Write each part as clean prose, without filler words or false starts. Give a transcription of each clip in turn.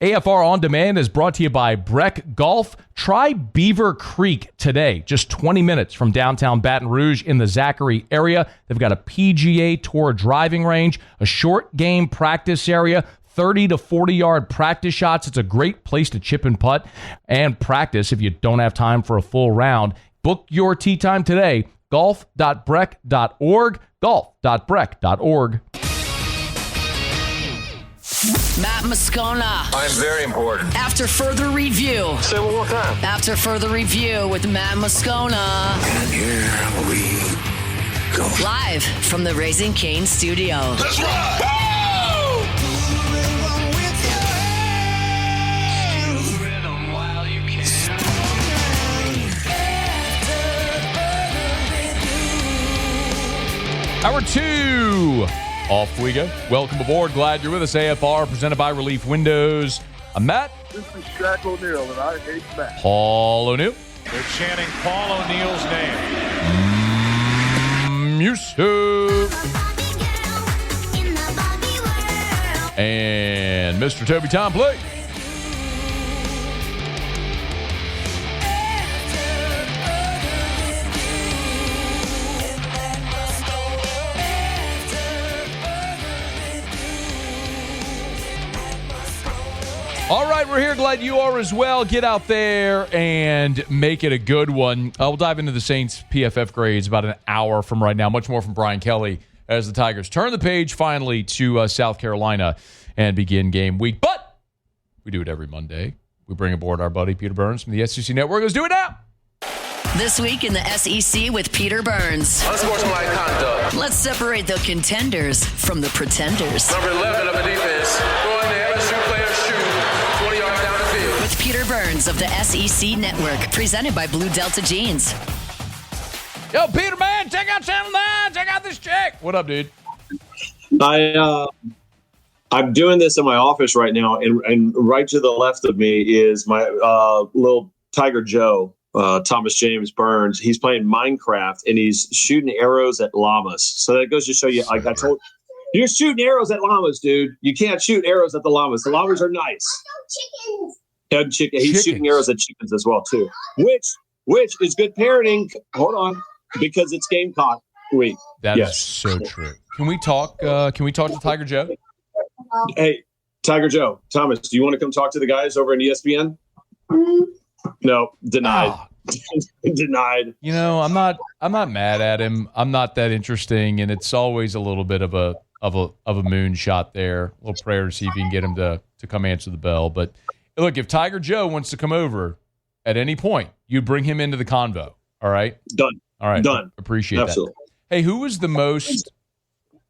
AFR On Demand is brought to you by Breck Golf. Try Beaver Creek today, just 20 minutes from downtown Baton Rouge in the Zachary area. They've got a PGA Tour driving range, a short game practice area, 30 to 40-yard practice shots. It's a great place to chip and putt and practice if you don't have time for a full round. Book your tee time today, golf.breck.org, golf.breck.org. Matt Moscona. I'm very important. After further review. Say it one more time. After further review with Matt Moscona. And here we go. Live from the Raising Cane studio. Let's ride! Hour 2. Off we go. Welcome aboard. Glad you're with us. AFR presented by Relief Windows. I'm Matt. This is Shaq O'Neal, and I hate Matt. Paul O'Neal. They're chanting Paul O'Neal's name. Yusuf. And Mr. Toby Tom Play. All right, we're here. Glad you are as well. Get out there and make it a good one. We'll dive into the Saints PFF grades about an hour from right now. Much more from Brian Kelly as the Tigers turn the page finally to South Carolina and begin game week. But we do it every Monday. We bring aboard our buddy Peter Burns from the SEC Network. Let's do it now. This week in the SEC with Peter Burns. Unsportsmanlike conduct. Let's separate the contenders from the pretenders. Number 11 of the defense. Throwing the LSU player's shoe 20 yards down the field. With Peter Burns of the SEC Network. Presented by Blue Delta Jeans. Yo, Peter, man, check out Channel 9. Check out this chick. What up, dude? I'm doing this in my office right now, and right to the left of me is my little Tiger Joe, Thomas James Burns. He's playing Minecraft, and he's shooting arrows at llamas. So that goes to show you, like I told you, you're shooting arrows at llamas, dude. You can't shoot arrows at the llamas. The llamas are nice. And he's shooting arrows at chickens as well, too, which is good parenting. Hold on, because it's Gamecock week. That is so true. Can we talk? To Tiger Joe? Hey, Tiger Joe, Thomas, do you want to come talk to the guys over in ESPN? No, denied. Denied. You know, I'm not mad at him. I'm not that interesting, and it's always a little bit of a moonshot there. A little prayer to see if you can get him to come answer the bell. But look, if Tiger Joe wants to come over at any point, you bring him into the convo. All right? Done. All right. Done. Appreciate Absolutely. that. Hey, who was the most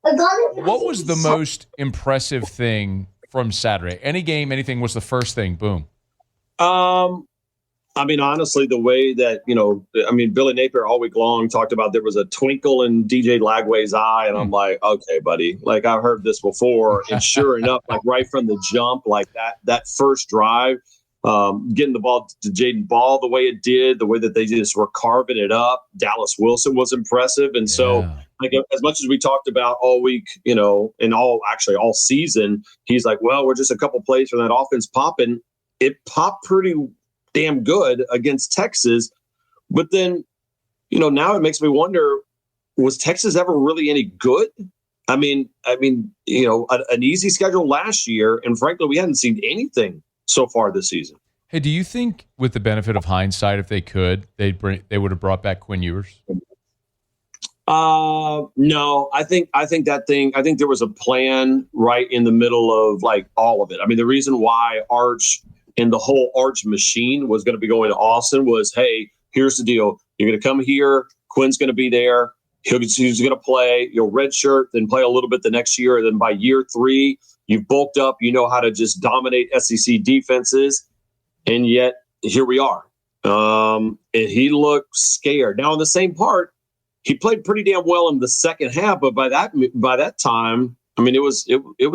what was the most impressive thing from Saturday? Any game, anything was the first thing? Boom. I mean, honestly, the way that, Billy Napier all week long talked about there was a twinkle in DJ Lagway's eye. And I'm like, okay, buddy, like I've heard this before. And sure enough, like right from the jump, like that first drive, getting the ball to Jaden Ball the way it did, the way that they just were carving it up. Dallas Wilson was impressive. And so like as much as we talked about all week, and all season, he's like, well, we're just a couple plays from that offense popping. It popped pretty damn good against Texas. But then, now it makes me wonder, was Texas ever really any good? I mean, an easy schedule last year, and frankly, we hadn't seen anything so far this season. Hey, do you think with the benefit of hindsight, if they could, they would have brought back Quinn Ewers? No, I think there was a plan right in the middle of like all of it. I mean, the reason why Arch and the whole Arch machine was going to be going to Austin was, hey, here's the deal. You're going to come here. Quinn's going to be there. He's going to play. You'll redshirt, then play a little bit the next year. And then by year 3, you've bulked up. You know how to just dominate SEC defenses. And yet here we are. And he looked scared. Now, in the same part, he played pretty damn well in the second half. But by that time, I mean, it was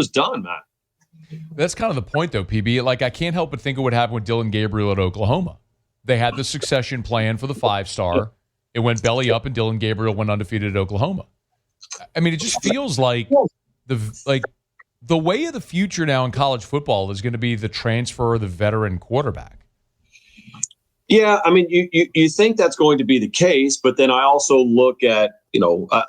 done, Matt. That's kind of the point, though, PB. Like, I can't help but think of what happened with Dylan Gabriel at Oklahoma. They had the succession plan for the 5-star. It went belly up, and Dylan Gabriel went undefeated at Oklahoma. I mean, it just feels like the way of the future now in college football is going to be the transfer of the veteran quarterback. Yeah, I mean, you think that's going to be the case, but then I also look at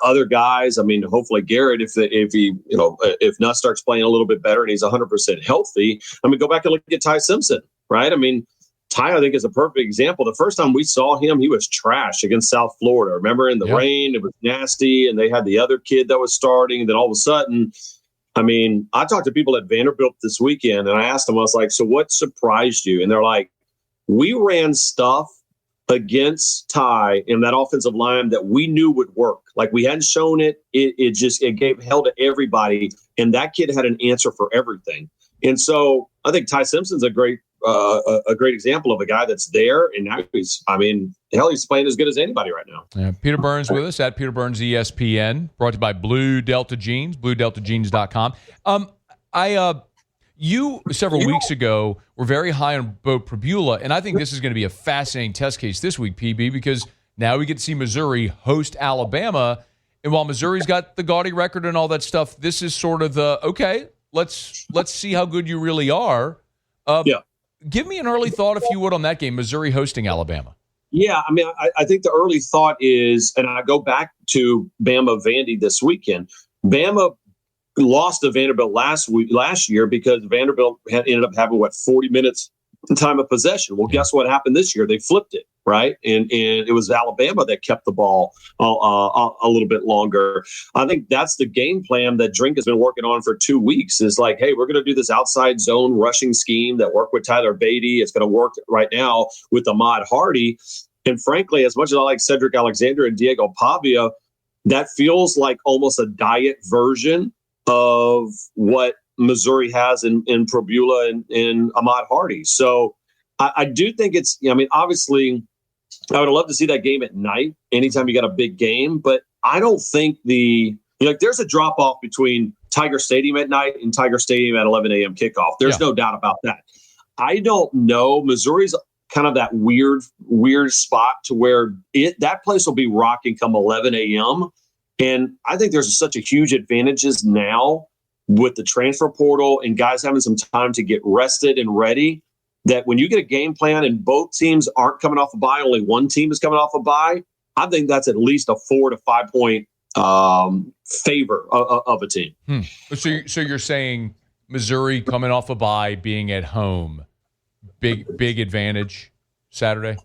other guys. I mean, hopefully Garrett, if Nuss starts playing a little bit better and he's 100% healthy. I mean, go back and look at Ty Simpson, right? I mean, Ty, I think, is a perfect example. The first time we saw him, he was trash against South Florida. Remember, in the rain, it was nasty, and they had the other kid that was starting, and then all of a sudden, I mean, I talked to people at Vanderbilt this weekend, and I asked them, I was like, so what surprised you? And they're like, we ran stuff against Ty in that offensive line that we knew would work. Like, we hadn't shown it. It gave hell to everybody. And that kid had an answer for everything. And so I think Ty Simpson's a great example of a guy that's there. And now he's playing as good as anybody right now. Yeah, Peter Burns with us at Peter Burns ESPN, brought to you by Blue Delta Jeans, BlueDeltaJeans.com. You, several weeks ago, were very high on Bo Pribula, and I think this is going to be a fascinating test case this week, PB, because now we get to see Missouri host Alabama, and while Missouri's got the gaudy record and all that stuff, this is sort of the, okay, let's see how good you really are. Give me an early thought, if you would, on that game, Missouri hosting Alabama. Yeah, I mean, I think the early thought is, and I go back to Bama-Vandy this weekend, Bama lost to Vanderbilt last year because Vanderbilt ended up having 40 minutes time of possession. Well, guess what happened this year? They flipped it, right? And it was Alabama that kept the ball a little bit longer. I think that's the game plan that Drink has been working on for 2 weeks. Is like, hey, we're going to do this outside zone rushing scheme that worked with Tyler Beatty. It's going to work right now with Ahmad Hardy. And frankly, as much as I like Cedric Alexander and Diego Pavia, that feels like almost a diet version of what Missouri has in Pribula and Ahmad Hardy. So I do think obviously I would love to see that game at night anytime you got a big game, but I don't think there's a drop off between Tiger Stadium at night and Tiger Stadium at 11 a.m. kickoff. There's no doubt about that. I don't know. Missouri's kind of that weird spot to where that place will be rocking come 11 a.m. And I think there's such a huge advantages now with the transfer portal and guys having some time to get rested and ready, that when you get a game plan and both teams aren't coming off a bye, only one team is coming off a bye, I think that's at least a 4 to 5 point favor of a team. So you're saying Missouri coming off a bye, being at home, big advantage Saturday?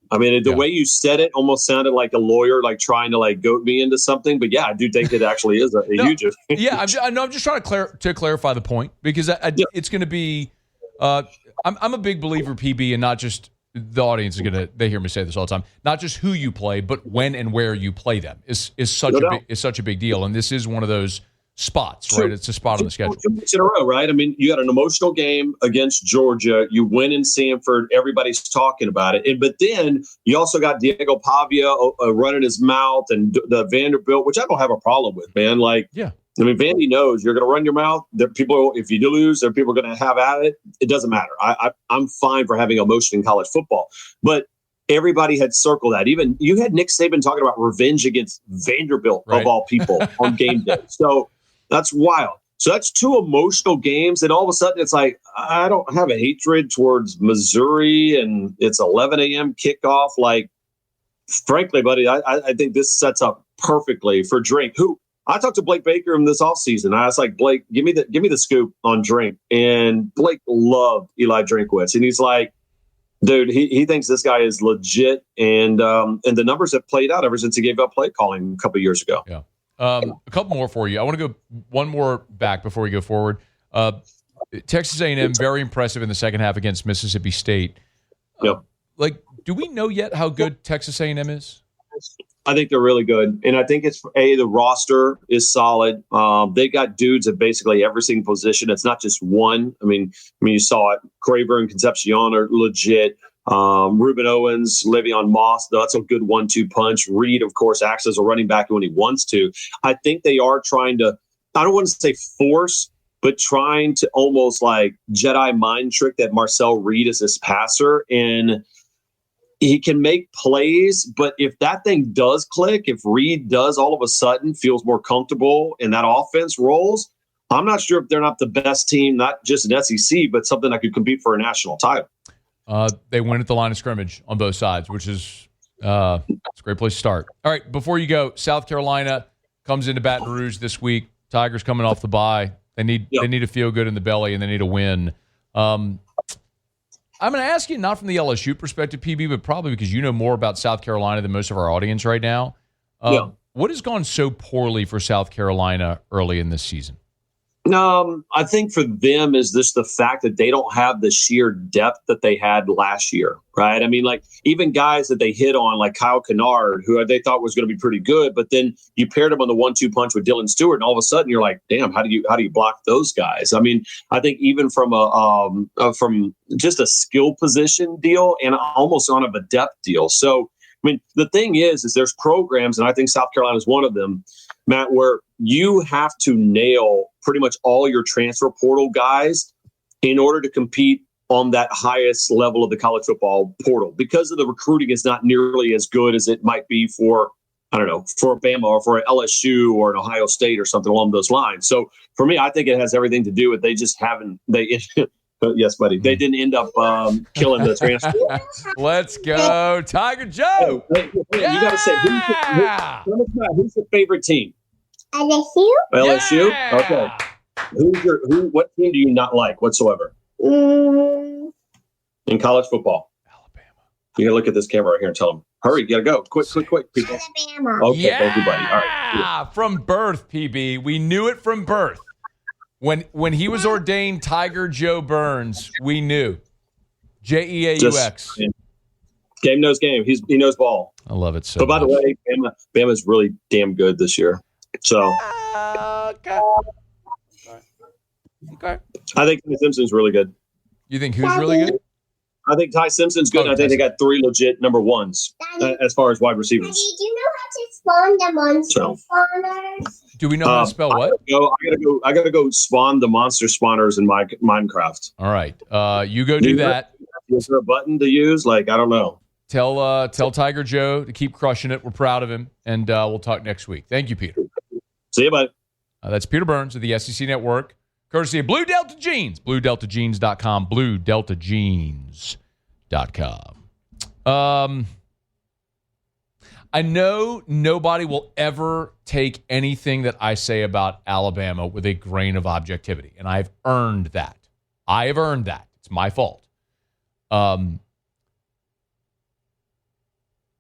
I mean, the way you said it almost sounded like a lawyer, like trying to goat me into something. But yeah, I do think it actually is a huge. Yeah, I'm just trying to clarify the point, because it's going to be. I'm a big believer, PB, and not just the audience is they hear me say this all the time. Not just who you play, but when and where you play them is such a big deal, and this is one of those spots, right? It's a spot on the schedule. 2 weeks in a row, right? I mean, you had an emotional game against Georgia. You win in Sanford. Everybody's talking about it. But then you also got Diego Pavia running his mouth, and the Vanderbilt, which I don't have a problem with, man. I mean, Vandy knows you're going to run your mouth. There people, if you do lose, there are people going to have at it. It doesn't matter. I'm fine for having emotion in college football. But everybody had circled that. Even you had Nick Saban talking about revenge against Vanderbilt, right, of all people, on game day. So that's wild. So that's 2 emotional games. And all of a sudden it's like, I don't have a hatred towards Missouri, and it's 11 a.m. kickoff. Like, frankly, buddy, I think this sets up perfectly for Drink, who I talked to Blake Baker in this offseason. I was like, Blake, give me the scoop on Drink. And Blake loved Eli Drinkwitz. And he's like, dude, he thinks this guy is legit. And the numbers have played out ever since he gave up play calling a couple of years ago. Yeah. A couple more for you. I want to go one more back before we go forward. Texas A&M, very impressive in the second half against Mississippi State. Yep. Do we know yet how good Texas A&M is? I think they're really good. And I think it's, the roster is solid. They got dudes at basically every single position. It's not just one. I mean, you saw it. Craver and Concepcion are legit. Ruben Owens, Le'Veon Moss, that's a good 1-2 punch. Reed, of course, acts as a running back when he wants to. I think they are trying to, I don't want to say force, but trying to almost like Jedi mind trick that Marcel Reed is this passer. And he can make plays, but if that thing does click, if Reed does all of a sudden feels more comfortable and that offense rolls, I'm not sure if they're not the best team, not just in SEC, but something that could compete for a national title. They win at the line of scrimmage on both sides, which is it's a great place to start. All right, before you go, South Carolina comes into Baton Rouge this week. Tigers coming off the bye. They need to feel good in the belly, and they need a win. I'm going to ask you, not from the LSU perspective, PB, but probably because you know more about South Carolina than most of our audience right now. What has gone so poorly for South Carolina early in this season? I think for them is this the fact that they don't have the sheer depth that they had last year, right? I mean, like even guys that they hit on, like Kyle Kennard, who they thought was going to be pretty good, but then you paired him on the 1-2 punch with Dylan Stewart, and all of a sudden you're like, damn, how do you block those guys? I mean, I think even from from just a skill position deal and almost on a depth deal. So, I mean, the thing is there's programs, and I think South Carolina is one of them, Matt, where you have to nail pretty much all your transfer portal guys in order to compete on that highest level of the college football portal, because of the recruiting is not nearly as good as it might be for, I don't know, for Bama or for an LSU or an Ohio State or something along those lines. So for me, I think it has everything to do with they just haven't, yes, buddy. They didn't end up killing the transfer. Let's go, Tiger Joe. Hey, you got to say, who's your favorite team? LSU. LSU? Yeah. Okay. What team do you not like whatsoever? In college football? Alabama. You got to look at this camera right here and tell them, hurry, you got to go. Quick, people. Alabama. Okay, thank you, buddy. All right. Yeah, from birth, PB. We knew it from birth. When he was ordained Tiger Joe Burns, we knew. Jeaux. Game knows game. He knows ball. I love it so But by the much. way, Bama's really damn good this year. So Okay. I think Ty Simpson's really good. You think who's really good? I think Ty Simpson's good. Oh, I think they got 3 legit number ones as far as wide receivers. Daddy, do you know how to spawn the monster spawners? Do we know how to spell what? I gotta go spawn the monster spawners in my Minecraft. All right. You go do that. Is there a button to use? Like, I don't know. Tell Tiger Joe to keep crushing it. We're proud of him, and we'll talk next week. Thank you, Peter. See you, bud. That's Peter Burns of the SEC Network, courtesy of Blue Delta Jeans, BlueDeltaJeans.com, BlueDeltaJeans.com. I know nobody will ever take anything that I say about Alabama with a grain of objectivity, and I've earned that. It's my fault.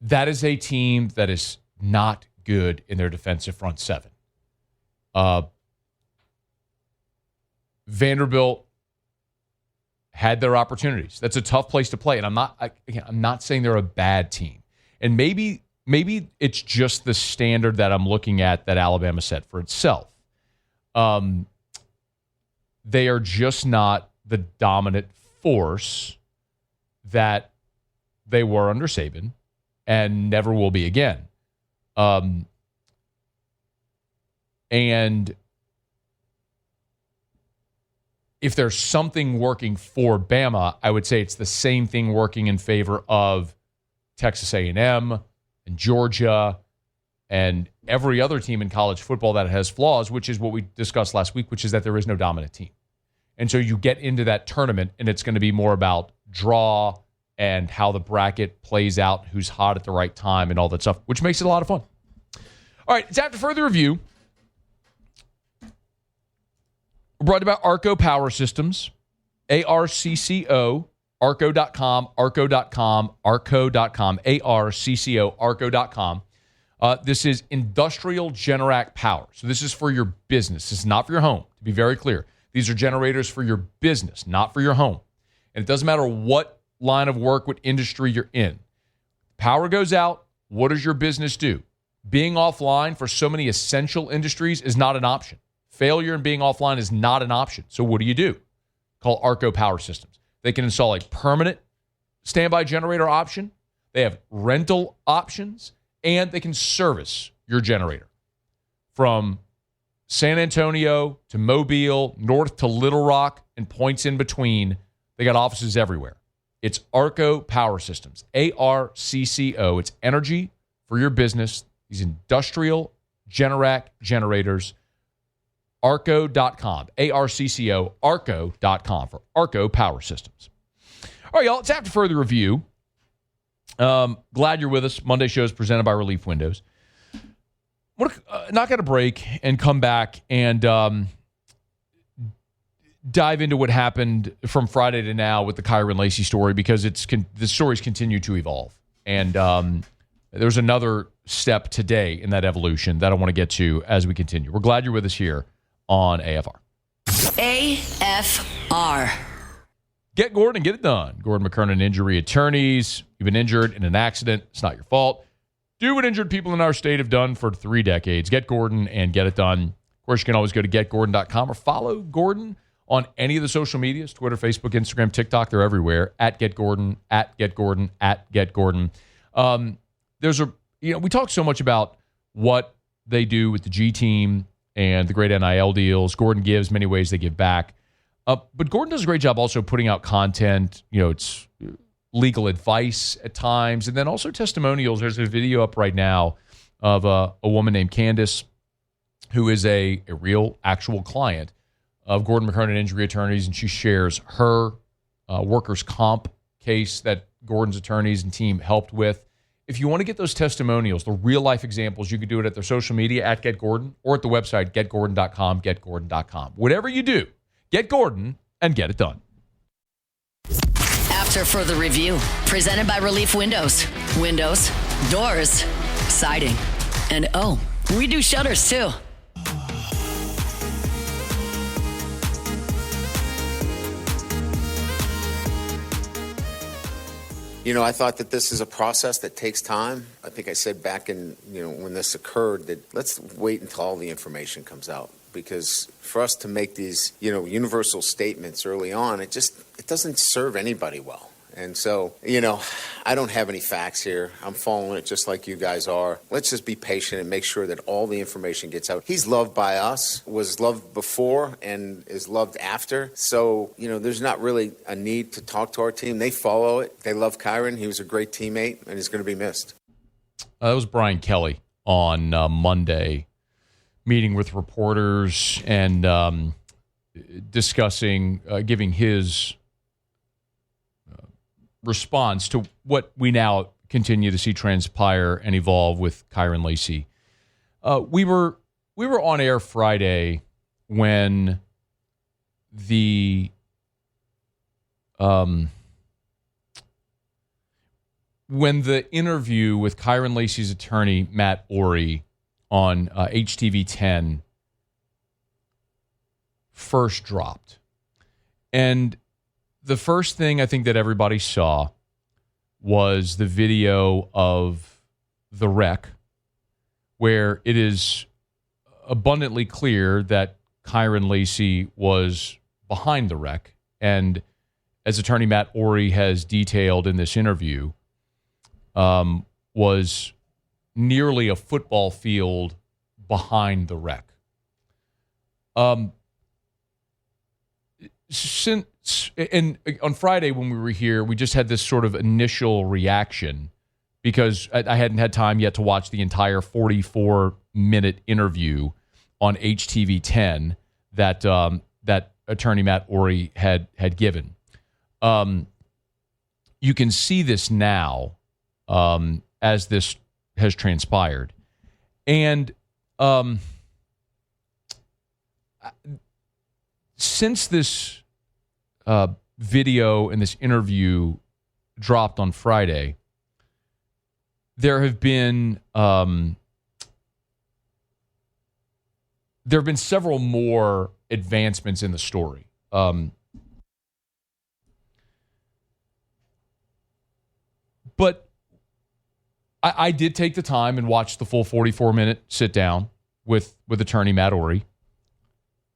That is a team that is not good in their defensive front seven. Vanderbilt had their opportunities. That's a tough place to play, and I'm not saying they're a bad team. And maybe it's just the standard that I'm looking at that Alabama set for itself. They are just not the dominant force that they were under Saban and never will be again. And if there's something working for Bama, I would say it's the same thing working in favor of Texas A&M and Georgia and every other team in college football that has flaws, which is what we discussed last week, which is that there is no dominant team. And so you get into that tournament, and it's going to be more about draw and how the bracket plays out, who's hot at the right time, and all that stuff, which makes it a lot of fun. All right, it's after further review. We're brought to you by Arco Power Systems, ARCCO, Arco.com, Arco.com, Arco.com, ARCCO, Arco.com. This is industrial Generac power. So this is for your business. This is not for your home, to be very clear. These are generators for your business, not for your home. And it doesn't matter what line of work, what industry you're in. Power goes out. What does your business do? Being offline for so many essential industries is not an option. Failure in being offline is not an option. So what do? Call Arco Power Systems. They can install a permanent standby generator option. They have rental options, and they can service your generator from San Antonio to Mobile, north to Little Rock, and points in between. They got offices everywhere. It's Arco Power Systems, ARCCO. It's energy for your business. These industrial Generac generators. Arco.com, ARCCO, Arco.com for Arco Power Systems. All right, y'all, it's after further review. Glad you're with us. Monday show is presented by Relief Windows. I want to knock out a break and come back and dive into what happened from Friday to now with the Kyren Lacy story, because the stories continue to evolve. And there's another step today in that evolution that I want to get to as we continue. We're glad you're with us here on AFR. AFR. Get Gordon and get it done. Gordon McKernan Injury Attorneys. You've been injured in an accident. It's not your fault. Do what injured people in our state have done for 3 decades. Get Gordon and get it done. Of course, you can always go to getgordon.com or follow Gordon on any of the social medias, Twitter, Facebook, Instagram, TikTok. They're everywhere. @GetGordon, @GetGordon, @GetGordon. We talk so much about what they do with the G team and the great NIL deals. Gordon gives many ways they give back. But Gordon does a great job also putting out content. It's legal advice at times, and then also testimonials. There's a video up right now of a woman named Candace, who is a real, actual client of Gordon McKernan Injury Attorneys, and she shares her workers' comp case that Gordon's attorneys and team helped with. If you want to get those testimonials, the real-life examples, you can do it at their social media @GetGordon or at the website getgordon.com, getgordon.com. Whatever you do, get Gordon and get it done. After further review, presented by Relief Windows. Windows, doors, siding, and we do shutters too. I thought that this is a process that takes time. I think I said back in, when this occurred, that let's wait until all the information comes out. Because for us to make these, universal statements early on, it doesn't serve anybody well. And so, I don't have any facts here. I'm following it just like you guys are. Let's just be patient and make sure that all the information gets out. He's loved by us, was loved before, and is loved after. So, there's not really a need to talk to our team. They follow it. They love Kyren. He was a great teammate, and he's going to be missed. That was Brian Kelly on Monday, meeting with reporters and discussing, giving his response to what we now continue to see transpire and evolve with Kyren Lacy. We were on air Friday when the interview with Kyren Lacy's attorney Matt Orey on HTV 10 first dropped. And the first thing I think that everybody saw was the video of the wreck, where it is abundantly clear that Kyren Lacy was behind the wreck. And as attorney Matt Orey has detailed in this interview, was nearly a football field behind the wreck. And on Friday when we were here, we just had this sort of initial reaction because I hadn't had time yet to watch the entire 44-minute interview on HTV 10 that that attorney Matt Orey had given. You can see this now as this has transpired. And since this video and this interview dropped on Friday, there have been several more advancements in the story. But I did take the time and watch the full 44-minute sit down with attorney Matt Orey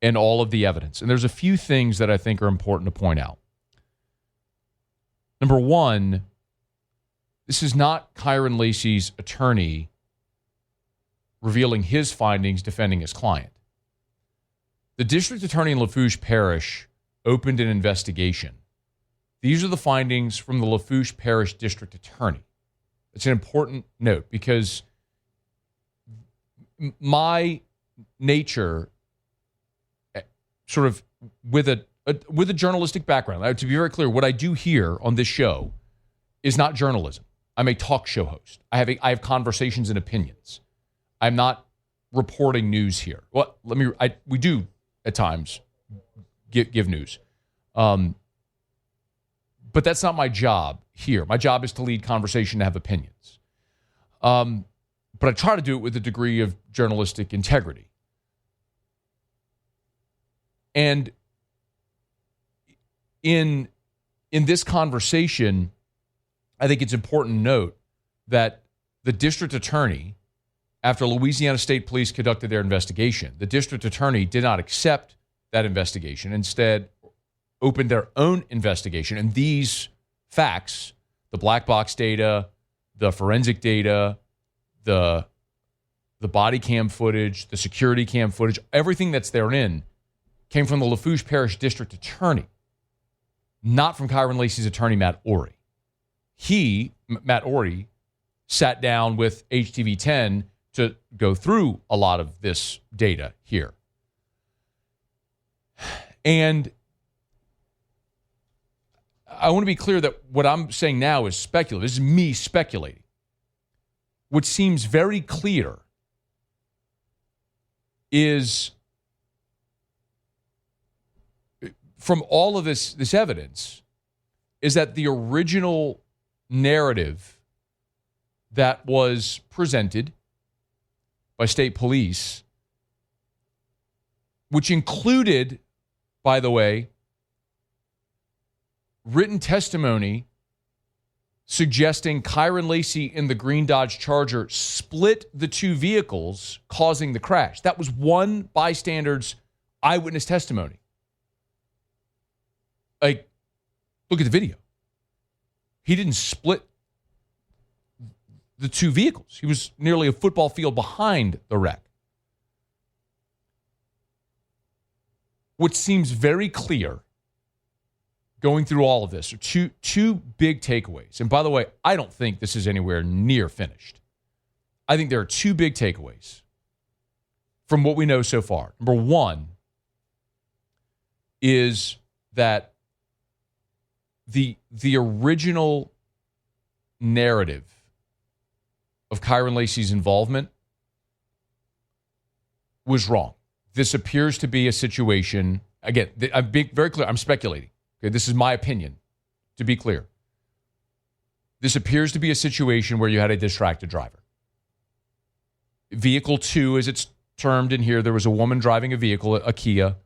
and all of the evidence. And there's a few things that I think are important to point out. Number one, this is not Kyren Lacy's attorney revealing his findings, defending his client. The district attorney in Lafourche Parish opened an investigation These are the findings from the Lafourche Parish District Attorney. It's an important note because my nature, sort of with a journalistic background, to be very clear, what I do here on this show is not journalism. I'm a talk show host. I have conversations and opinions. I'm not reporting news here. Well, we do at times give news. But that's not my job here. My job is to lead conversation, to have opinions. But I try to do it with a degree of journalistic integrity. And in this conversation, I think it's important to note that the district attorney, after Louisiana State Police conducted their investigation, the district attorney did not accept that investigation. Instead, opened their own investigation. And these facts, the black box data, the forensic data, the body cam footage, the security cam footage, everything that's therein came from the Lafourche Parish District Attorney, not from Kyren Lacy's attorney, Matt Ory. Matt Ory, sat down with HTV10 to go through a lot of this data here. And I want to be clear that what I'm saying now is speculative. This is me speculating. What seems very clear is, from all of this evidence, is that the original narrative that was presented by state police, which included, by the way, written testimony suggesting Kyren Lacy in the green Dodge Charger split the two vehicles, causing the crash. That was one bystander's eyewitness testimony. Like, look at the video. He didn't split the two vehicles. He was nearly a football field behind the wreck. What seems very clear going through all of this are two big takeaways. And by the way, I don't think this is anywhere near finished. I think there are two big takeaways from what we know so far. Number one is that the original narrative of Kyren Lacy's involvement was wrong. This appears to be a situation, again, I'm being very clear, I'm speculating. Okay, this is my opinion, to be clear. This appears to be a situation where you had a distracted driver. Vehicle 2, as it's termed in here, there was a woman driving a vehicle, a Kia,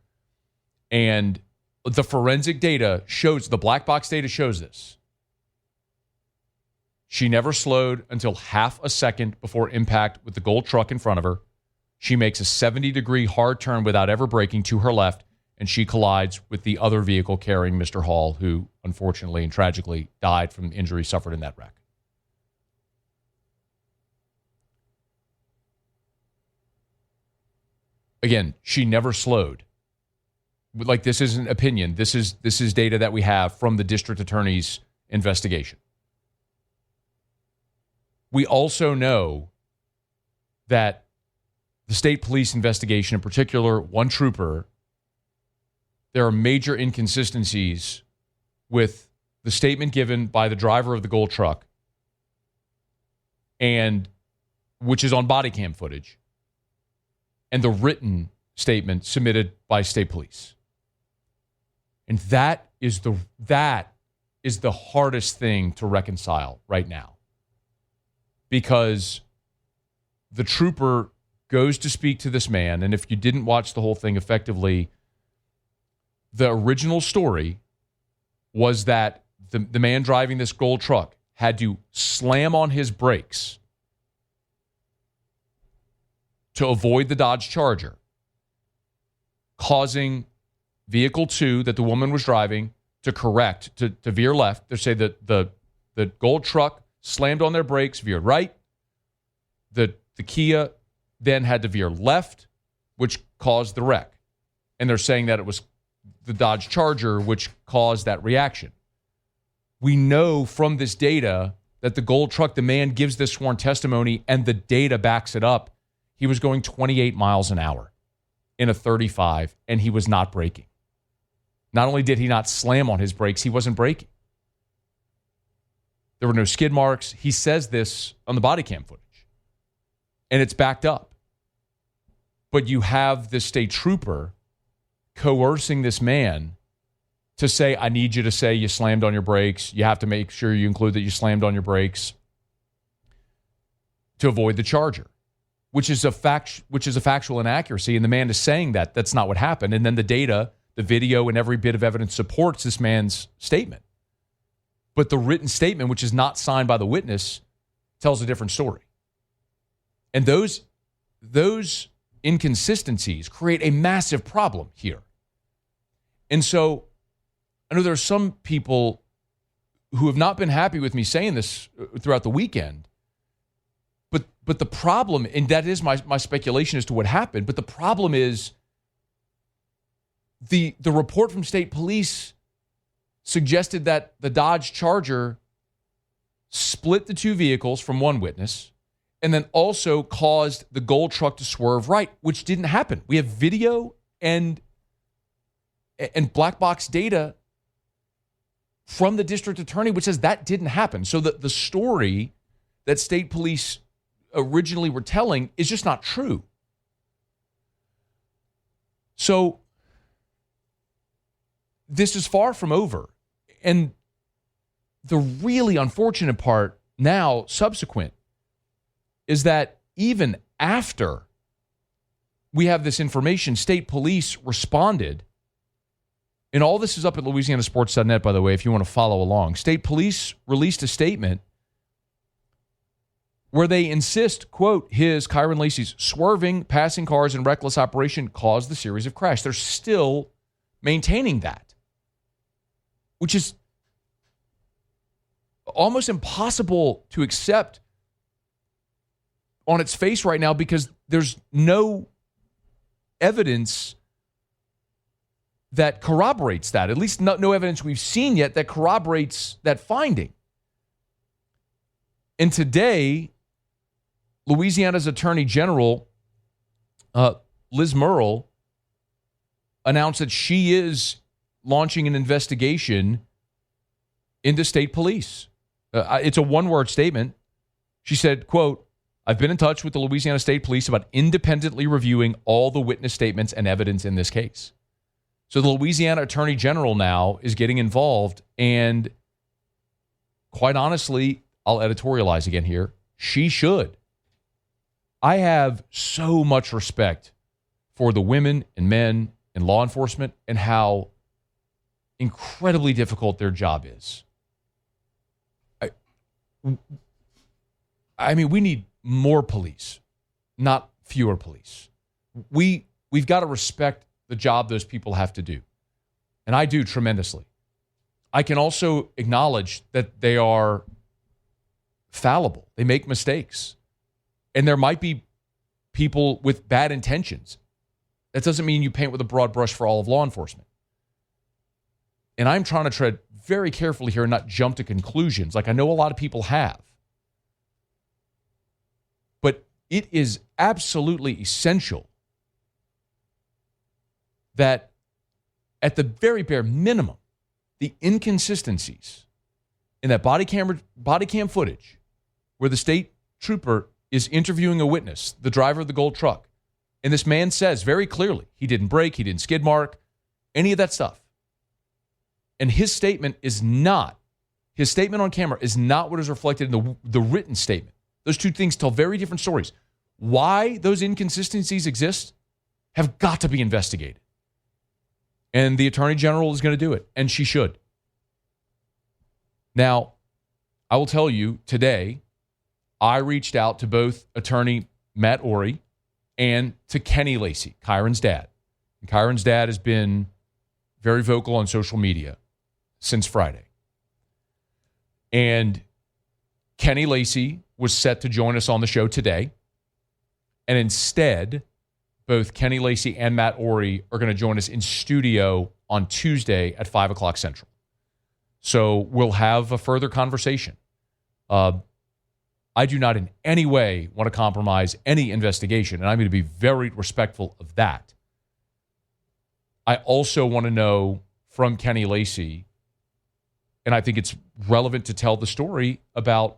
and the forensic data shows, the black box data shows this. She never slowed until half a second before impact with the gold truck in front of her. She makes a 70-degree hard turn without ever braking to her left, and she collides with the other vehicle carrying Mr. Hall, who unfortunately and tragically died from injuries suffered in that wreck. Again, she never slowed. Like, this isn't opinion. This is data that we have from the district attorney's investigation. We also know that the state police investigation, in particular, one trooper, there are major inconsistencies with the statement given by the driver of the gold truck, and which is on body cam footage, and the written statement submitted by state police. And that is the hardest thing to reconcile right now. Because the trooper goes to speak to this man, and if you didn't watch the whole thing effectively, the original story was that the man driving this gold truck had to slam on his brakes to avoid the Dodge Charger, causing vehicle 2 that the woman was driving to correct, to veer left. They say that the gold truck slammed on their brakes, veered right. The Kia then had to veer left, which caused the wreck. And they're saying that it was the Dodge Charger which caused that reaction. we know from this data that the gold truck, the man gives this sworn testimony and the data backs it up. He was going 28 miles an hour in a 35, and he was not braking. Not only did he not slam on his brakes, he wasn't braking. There were no skid marks. He says this on the body cam footage, and it's backed up. But you have the state trooper coercing this man to say, I need you to say you slammed on your brakes. You have to make sure you include that you slammed on your brakes to avoid the charger, which is a factual inaccuracy. And the man is saying that that's not what happened. And then the data, the video, and every bit of evidence supports this man's statement. But the written statement, which is not signed by the witness, tells a different story. And those inconsistencies create a massive problem here. And so I know there are some people who have not been happy with me saying this throughout the weekend. But the problem, and that is my speculation as to what happened, but the problem is the report from state police suggested that the Dodge Charger split the two vehicles from one witness and then also caused the gold truck to swerve right, which didn't happen. We have video and black box data from the district attorney, which says that didn't happen. So the story that state police originally were telling is just not true. So this is far from over. And the really unfortunate part now, subsequent, is that even after we have this information, state police responded. And all this is up at LouisianaSports.net, by the way, if you want to follow along. State police released a statement where they insist, quote, Kyren Lacy's swerving, passing cars, and reckless operation caused the series of crashes. They're still maintaining that, which is almost impossible to accept on its face right now because there's no evidence that corroborates that. At least no evidence we've seen yet that corroborates that finding. And today, Louisiana's Attorney General, Liz Murrill, announced that she is launching an investigation into state police. It's a one-word statement. She said, quote, I've been in touch with the Louisiana State Police about independently reviewing all the witness statements and evidence in this case. So the Louisiana Attorney General now is getting involved, and quite honestly, I'll editorialize again here, she should. I have so much respect for the women and men in law enforcement and how incredibly difficult their job is. I mean, we need more police, not fewer police. We've got to respect the job those people have to do. And I do tremendously. I can also acknowledge that they are fallible. They make mistakes. And there might be people with bad intentions. That doesn't mean you paint with a broad brush for all of law enforcement. And I'm trying to tread very carefully here and not jump to conclusions like I know a lot of people have. But it is absolutely essential that at the very bare minimum, the inconsistencies in that body cam footage where the state trooper is interviewing a witness, the driver of the gold truck, and this man says very clearly he didn't brake, he didn't skid mark, any of that stuff. And his statement on camera is not what is reflected in the written statement. Those two things tell very different stories. Why those inconsistencies exist have got to be investigated. And the Attorney General is going to do it, and she should. Now, I will tell you, today, I reached out to both Attorney Matt Orey and to Kenny Lacy, Kyren's dad. And Kyren's dad has been very vocal on social media since Friday. And Kenny Lacy was set to join us on the show today. And instead, both Kenny Lacy and Matt Orey are going to join us in studio on Tuesday at 5 o'clock Central. So we'll have a further conversation. I do not in any way want to compromise any investigation, and I'm going to be very respectful of that. I also want to know from Kyren Lacy, and I think it's relevant to tell the story about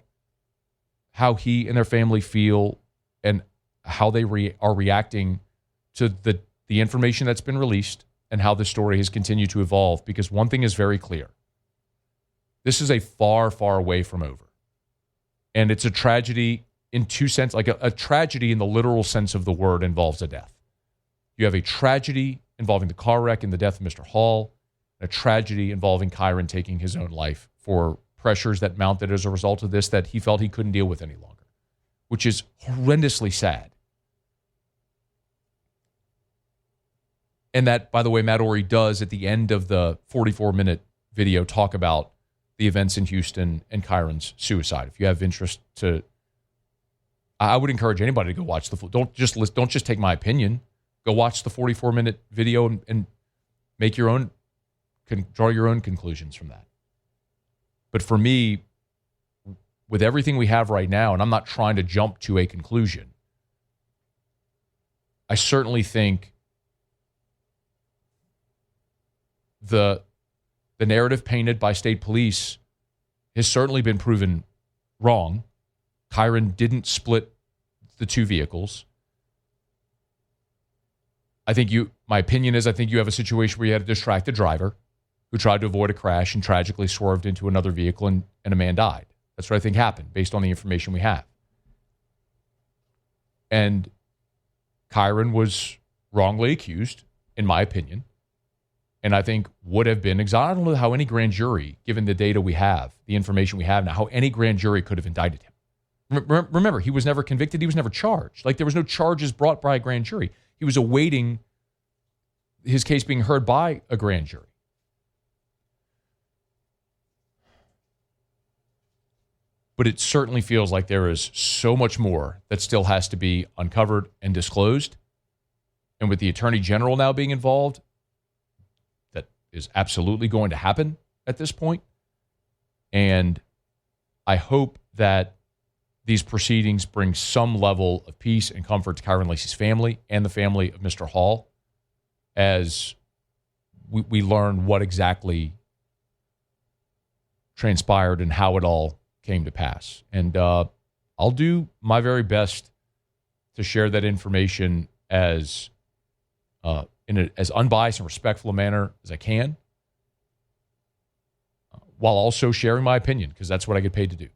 how he and their family feel and how they are reacting to the information that's been released and how the story has continued to evolve. Because one thing is very clear. This is a far, far away from over. And it's a tragedy in two senses, like a tragedy in the literal sense of the word involves a death. You have a tragedy involving the car wreck and the death of Mr. Hall, and a tragedy involving Kyren taking his own life for pressures that mounted as a result of this that he felt he couldn't deal with any longer, which is horrendously sad. And that, by the way, Matt Orey does at the end of the 44-minute video talk about the events in Houston and Kyren's suicide. If you have interest to, I would encourage anybody to go watch the. Don't just take my opinion. Go watch the 44-minute video and make your own, draw your own conclusions from that. But for me, with everything we have right now, and I'm not trying to jump to a conclusion, I certainly think the narrative painted by state police has certainly been proven wrong. Kyren didn't split the two vehicles. My opinion is I think you have a situation where you had a distracted driver who tried to avoid a crash and tragically swerved into another vehicle and a man died. That's what I think happened based on the information we have. And Kyren was wrongly accused, in my opinion, and I think would have been exonerated. I don't know how any grand jury, given the data we have, the information we have now, how any grand jury could have indicted him. Remember, he was never convicted. He was never charged. Like, there was no charges brought by a grand jury. He was awaiting his case being heard by a grand jury. But it certainly feels like there is so much more that still has to be uncovered and disclosed. And with the Attorney General now being involved, that is absolutely going to happen at this point. And I hope that these proceedings bring some level of peace and comfort to Kyren Lacy's family and the family of Mr. Hall as we learn what exactly transpired and how it all came to pass. And I'll do my very best to share that information as in as unbiased and respectful a manner as I can, while also sharing my opinion, because that's what I get paid to do.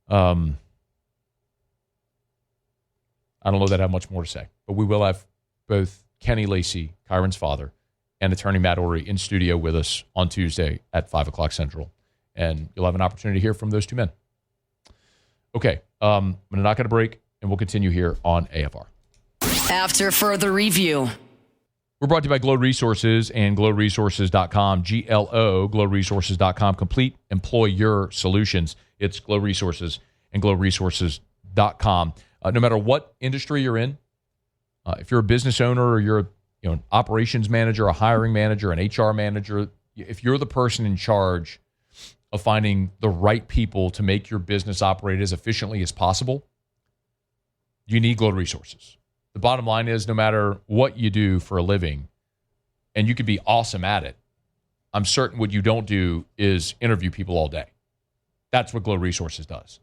I don't know that I have much more to say, but we will have both Kyren Lacy, Kyren's father, and attorney Matt Orey in studio with us on Tuesday at 5 o'clock Central. And you'll have an opportunity to hear from those two men. Okay, I'm going to knock out a break, and we'll continue here on AFR. After further review. We're brought to you by Glow Resources and glowresources.com. GLO, glowresources.com. Complete employer solutions. It's Glow Resources and glowresources.com. No matter what industry you're in, if you're a business owner or you're an operations manager, a hiring manager, an HR manager, if you're the person in charge of finding the right people to make your business operate as efficiently as possible, you need Glow Resources. The bottom line is, no matter what you do for a living, and you could be awesome at it, I'm certain what you don't do is interview people all day. That's what Glow Resources does.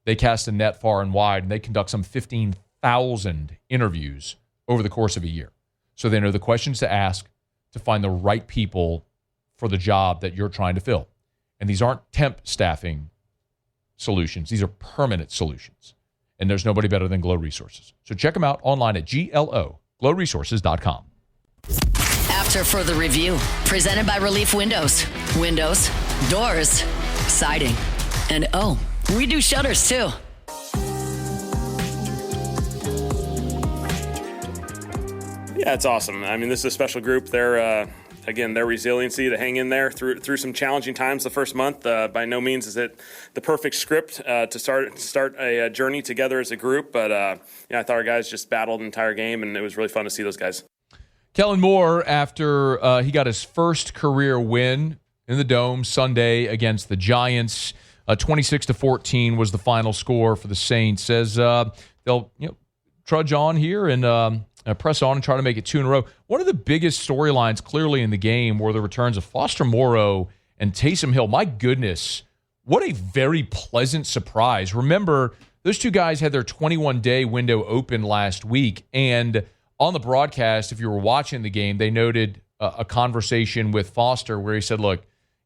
They cast a net far and wide, and they conduct some 15,000 interviews over the course of a year. So they know the questions to ask to find the right people for the job that you're trying to fill. And these aren't temp staffing solutions. These are permanent solutions. And there's nobody better than Glow Resources. So check them out online at glowresources.com. After further review, presented by Relief Windows. Windows, doors, siding, and we do shutters too. Yeah, it's awesome. I mean, this is a special group. They're their resiliency to hang in there through some challenging times the first month. By no means is it the perfect script to start a journey together as a group. But I thought our guys just battled the entire game, and it was really fun to see those guys. Kellen Moore, after he got his first career win in the Dome Sunday against the Giants. 26-14 was the final score for the Saints. As they'll trudge on here and press on and try to make it 2 in a row. One of the biggest storylines clearly in the game were the returns of Foster Moreau and Taysom Hill. My goodness, what a very pleasant surprise. Remember, those two guys had their 21-day window open last week, and on the broadcast, if you were watching the game, they noted a conversation with Foster where he said, look,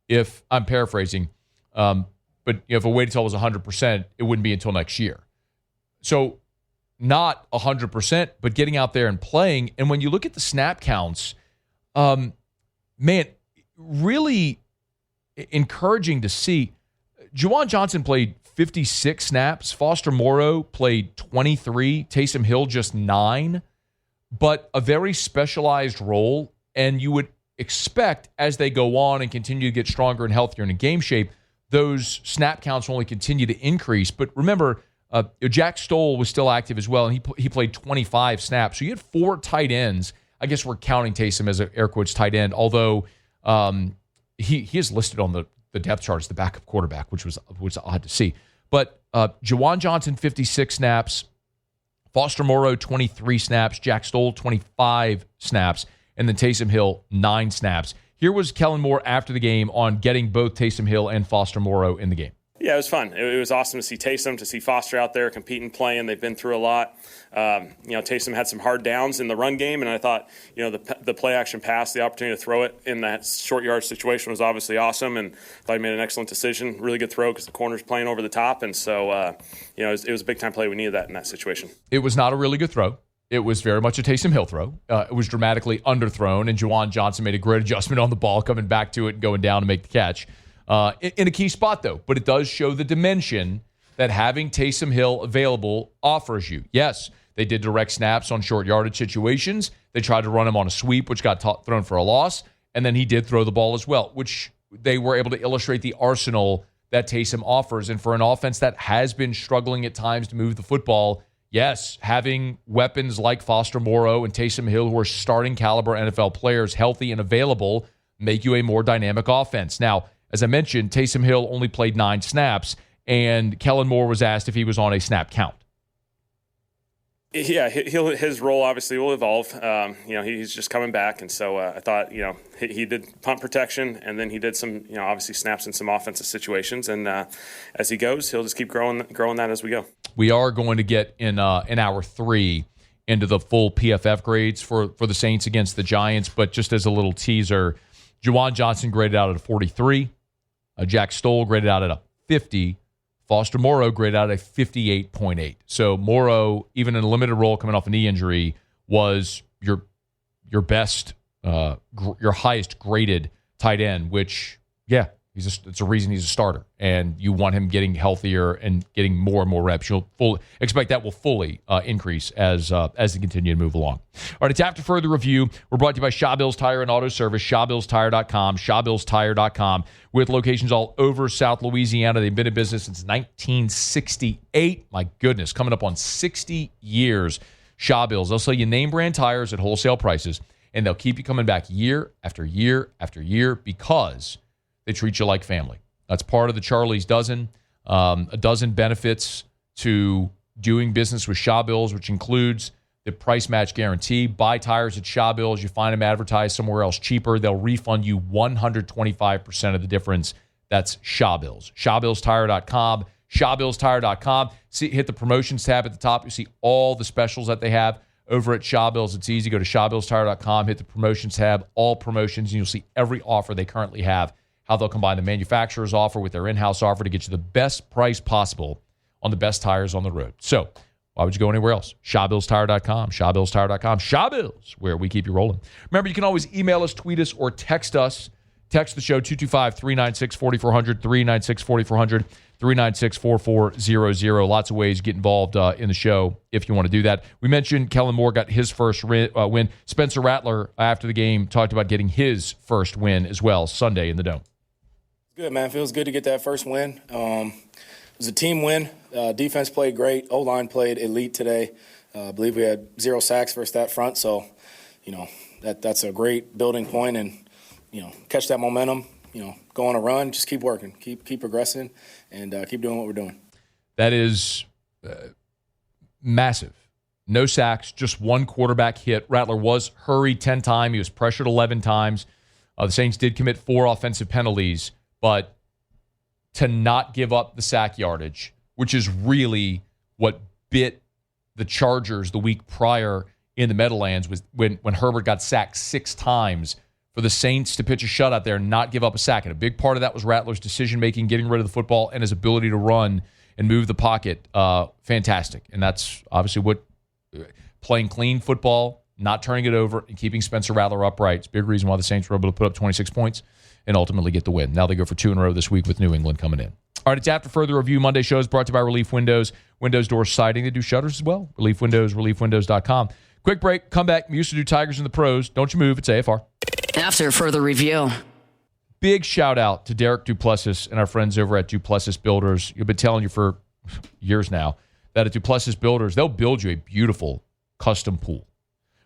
if I'm paraphrasing, but if I waited until it was 100%, it wouldn't be until next year. So not 100%, but getting out there and playing. And when you look at the snap counts, man, really encouraging to see. Juwan Johnson played 56 snaps. Foster Moreau played 23. Taysom Hill just 9. But a very specialized role. And you would expect as they go on and continue to get stronger and healthier and in game shape, those snap counts will only continue to increase. But remember, Jack Stoll was still active as well, and he played 25 snaps. So you had 4 tight ends. I guess we're counting Taysom as an air quotes tight end, although he is listed on the depth chart as the backup quarterback, which was odd to see. But Juwan Johnson, 56 snaps. Foster Moreau, 23 snaps. Jack Stoll, 25 snaps. And then Taysom Hill, 9 snaps. Here was Kellen Moore after the game on getting both Taysom Hill and Foster Moreau in the game. Yeah, it was fun. It was awesome to see Taysom, to see Foster out there competing, playing. They've been through a lot. Taysom had some hard downs in the run game, and I thought, the play action pass, the opportunity to throw it in that short yard situation was obviously awesome, and thought he made an excellent decision. Really good throw because the corner's playing over the top, and so it was a big time play. We needed that in that situation. It was not a really good throw. It was very much a Taysom Hill throw. It was dramatically underthrown, and Juwan Johnson made a great adjustment on the ball, coming back to it and going down to make the catch. In a key spot, though. But it does show the dimension that having Taysom Hill available offers you. Yes, they did direct snaps on short yardage situations. They tried to run him on a sweep, which got thrown for a loss. And then he did throw the ball as well, which they were able to illustrate the arsenal that Taysom offers. And for an offense that has been struggling at times to move the football, yes, having weapons like Foster Moreau and Taysom Hill, who are starting caliber NFL players, healthy and available, make you a more dynamic offense. Now, as I mentioned, Taysom Hill only played 9 snaps, and Kellen Moore was asked if he was on a snap count. Yeah, his role obviously will evolve. He's just coming back, and so I thought, he did punt protection, and then he did some, obviously snaps in some offensive situations, and as he goes, he'll just keep growing that as we go. We are going to get in hour 3 into the full PFF grades for the Saints against the Giants, but just as a little teaser, Juwan Johnson graded out at a 43. Jack Stoll graded out at a 50. Foster Moreau graded out at a 58.8. So Moreau, even in a limited role coming off a knee injury, was your best, your highest graded tight end, which, yeah, it's a reason he's a starter. And you want him getting healthier and getting more and more reps. You'll expect that will fully increase as they continue to move along. All right, it's After Further Review. We're brought to you by Shaw Bills Tire and Auto Service, ShawBillsTire.com, ShawBillsTire.com, with locations all over South Louisiana. They've been in business since 1968. My goodness, coming up on 60 years. Shaw Bills, they'll sell you name brand tires at wholesale prices, and they'll keep you coming back year after year after year because they treat you like family. That's part of the Charlie's Dozen. A dozen benefits to doing business with Shaw Bills, which includes the price match guarantee. Buy tires at Shaw Bills. You find them advertised somewhere else cheaper, they'll refund you 125% of the difference. That's Shaw Bills. ShawBillsTire.com. ShawBillsTire.com. Hit the promotions tab at the top. You see all the specials that they have over at Shaw Bills. It's easy. Go to ShawBillsTire.com. Hit the promotions tab. All promotions, and you'll see every offer they currently have. How they'll combine the manufacturer's offer with their in-house offer to get you the best price possible on the best tires on the road. So why would you go anywhere else? ShawBillsTire.com, ShawBillsTire.com, Shaw Bills, where we keep you rolling. Remember, you can always email us, tweet us, or text us. Text the show, 225-396-4400, 396-4400, 396-4400. Lots of ways to get involved in the show if you want to do that. We mentioned Kellen Moore got his first win. Spencer Rattler, after the game, talked about getting his first win as well Sunday in the Dome. Good, man. Feels good to get that first win. It was a team win. Defense played great. O-line played elite today. I believe we had 0 sacks versus that front. So, that's a great building point, and, catch that momentum, go on a run. Just keep working, keep progressing, and keep doing what we're doing. That is massive. No sacks, just one quarterback hit. Rattler was hurried 10 times. He was pressured 11 times. The Saints did commit 4 offensive penalties, but to not give up the sack yardage, which is really what bit the Chargers the week prior in the Meadowlands, was when Herbert got sacked 6 times. For the Saints to pitch a shutout there and not give up a sack. And a big part of that was Rattler's decision-making, getting rid of the football, and his ability to run and move the pocket. Fantastic. And that's obviously what playing clean football, not turning it over, and keeping Spencer Rattler upright. It's a big reason why the Saints were able to put up 26 points and ultimately get the win. Now they go for 2 in a row this week with New England coming in. All right, it's After Further Review. Monday show is brought to you by Relief Windows. Windows, doors, siding. They do shutters as well. Relief Windows, reliefwindows.com. Quick break. Come back. We used to do Tigers and the Pros. Don't you move. It's AFR. After Further Review. Big shout out to Derek Duplessis and our friends over at Duplessis Builders. You've been telling you for years now that at Duplessis Builders, they'll build you a beautiful custom pool.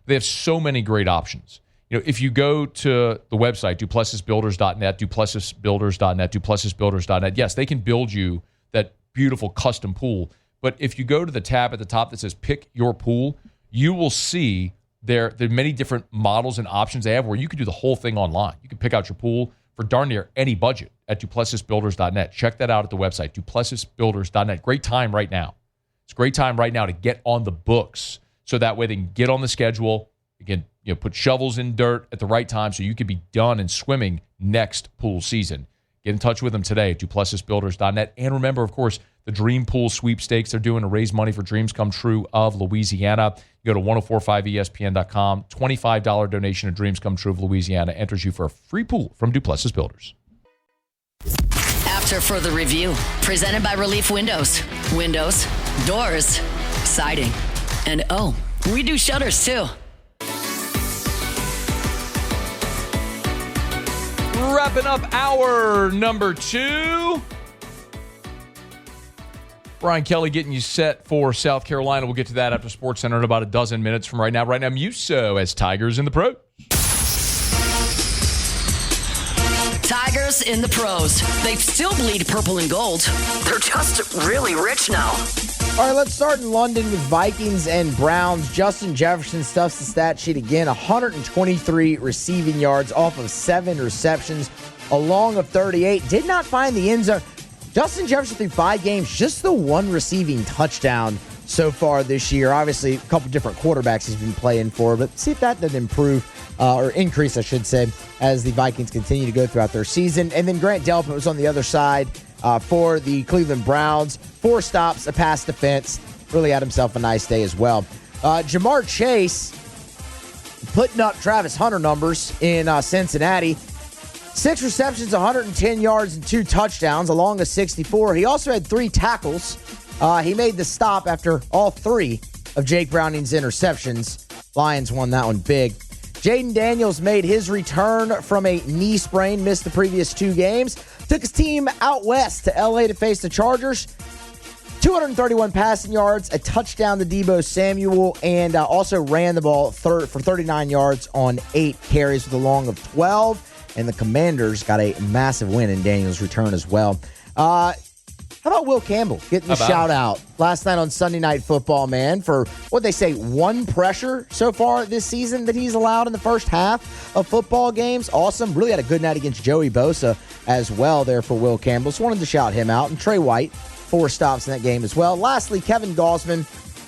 They have so many great options. If you go to the website, duplessisbuilders.net, duplessisbuilders.net, duplessisbuilders.net, yes, they can build you that beautiful custom pool. But if you go to the tab at the top that says Pick Your Pool, you will see there are many different models and options they have where you can do the whole thing online. You can pick out your pool for darn near any budget at duplessisbuilders.net. Check that out at the website, duplessisbuilders.net. Great time right now. It's a great time right now to get on the books so that way they can get on the schedule. Again, put shovels in dirt at the right time so you can be done and swimming next pool season. Get in touch with them today at duplessisbuilders.net. And remember, of course, the Dream Pool sweepstakes they're doing to raise money for Dreams Come True of Louisiana. You go to 1045ESPN.com. $25 donation to Dreams Come True of Louisiana enters you for a free pool from Duplessis Builders. After Further Review, presented by Relief Windows. Windows, doors, siding. And we do shutters too. Wrapping up hour number 2. Brian Kelly getting you set for South Carolina. We'll get to that after SportsCenter in about a dozen minutes from right now. Right now, Muso as Tigers in the Pros. Tigers in the Pros. They still bleed purple and gold. They're just really rich now. All right, let's start in London with Vikings and Browns. Justin Jefferson stuffs the stat sheet again. 123 receiving yards off of 7 receptions, a long of 38. Did not find the end zone. Justin Jefferson through 5 games, just the 1 receiving touchdown so far this year. Obviously, a couple different quarterbacks he's been playing for, but see if that doesn't improve or increase, I should say, as the Vikings continue to go throughout their season. And then Grant Delpit was on the other side for the Cleveland Browns. 4 stops, a pass defense. Really had himself a nice day as well. Jamar Chase putting up Travis Hunter numbers in Cincinnati. 6 receptions, 110 yards, and 2 touchdowns, along with 64. He also had 3 tackles. He made the stop after all 3 of Jake Browning's interceptions. Lions won that one big. Jaden Daniels made his return from a knee sprain, missed the previous 2 games. Took his team out west to L.A. to face the Chargers. 231 passing yards, a touchdown to Deebo Samuel, and also ran the ball for 39 yards on 8 carries with a long of 12. And the Commanders got a massive win in Daniels' return as well. How about Will Campbell getting the shout out last night on Sunday Night Football, man, for what they say 1 pressure so far this season that he's allowed in the first half of football games. Awesome. Really had a good night against Joey Bosa as well there for Will Campbell. So wanted to shout him out. And Trey White, 4 stops in that game as well. Lastly, Kevin Gaussman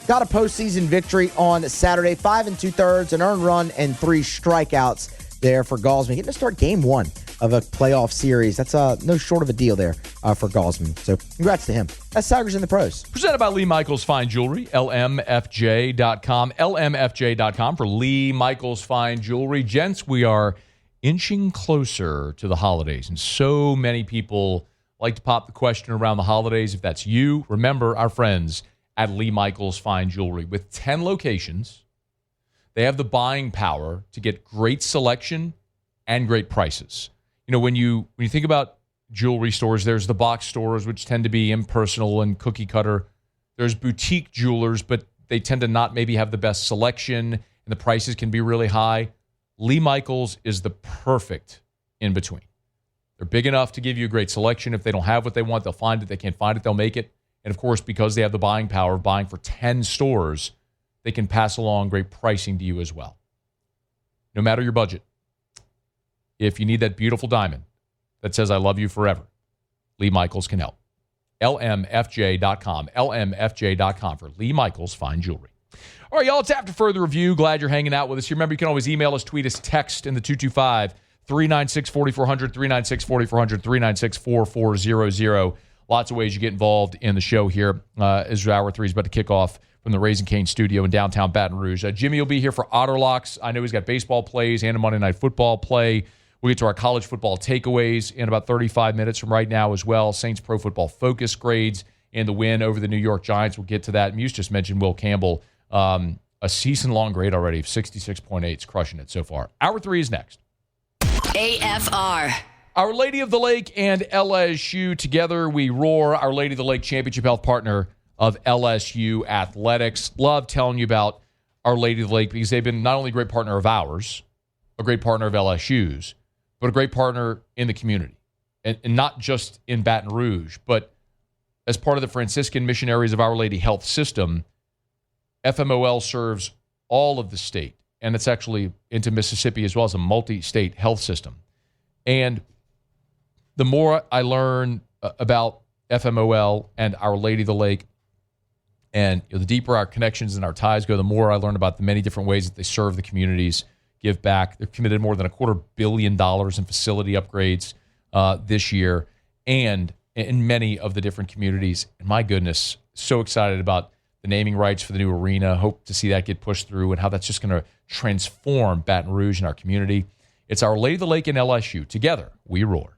got a postseason victory on Saturday, 5 2/3, an earned run, and 3 strikeouts there for Gaussman. Getting to start game 1 of a playoff series. That's no short of a deal there for Gaussman. So congrats to him. That's Tigers in the Pros. Presented by Lee Michaels Fine Jewelry, lmfj.com. lmfj.com for Lee Michaels Fine Jewelry. Gents, we are inching closer to the holidays, and so many people like to pop the question around the holidays. If that's you, remember our friends at Lee Michaels Fine Jewelry. With 10 locations, they have the buying power to get great selection and great prices. You know, when you think about jewelry stores, there's the box stores, which tend to be impersonal and cookie cutter. There's boutique jewelers, but they tend to not maybe have the best selection, and the prices can be really high. Lee Michaels is the perfect in between. They're big enough to give you a great selection. If they don't have what they want, they'll find it. They can't find it, they'll make it. And, of course, because they have the buying power of buying for 10 stores, they can pass along great pricing to you as well. No matter your budget, if you need that beautiful diamond that says I love you forever, Lee Michaels can help. LMFJ.com. LMFJ.com for Lee Michaels Fine Jewelry. All right, y'all, it's After Further Review. Glad you're hanging out with us. Remember, you can always email us, tweet us, text in the 225-396-4400, 396-4400, 396-4400. Lots of ways you get involved in the show here as Hour 3 is about to kick off from the Raising Cane studio in downtown Baton Rouge. Jimmy will be here for Otterlocks. I know he's got baseball plays and a Monday Night Football play. We'll get to our college football takeaways in about 35 minutes from right now as well. Saints Pro Football Focus grades and the win over the New York Giants. We'll get to that. Muse just mentioned Will Campbell. A season-long grade already of 66.8. It's crushing it so far. Hour 3 is next. AFR. Our Lady of the Lake and LSU together, we roar. Our Lady of the Lake Championship Health partner of LSU Athletics. Love telling you about Our Lady of the Lake because they've been not only a great partner of ours, a great partner of LSU's, but a great partner in the community. And not just in Baton Rouge, but as part of the Franciscan Missionaries of Our Lady Health System, FMOL serves all of the state. And it's actually into Mississippi as well as a multi-state health system. And the more I learn about FMOL and Our Lady of the Lake, and the deeper our connections and our ties go, the more I learn about the many different ways that they serve the communities, give back. They've committed more than $250 million in facility upgrades this year and in many of the different communities. And my goodness, so excited about the naming rights for the new arena. Hope to see that get pushed through and how that's just going to transform Baton Rouge and our community. It's Our Lady of the Lake and LSU. Together, we roar.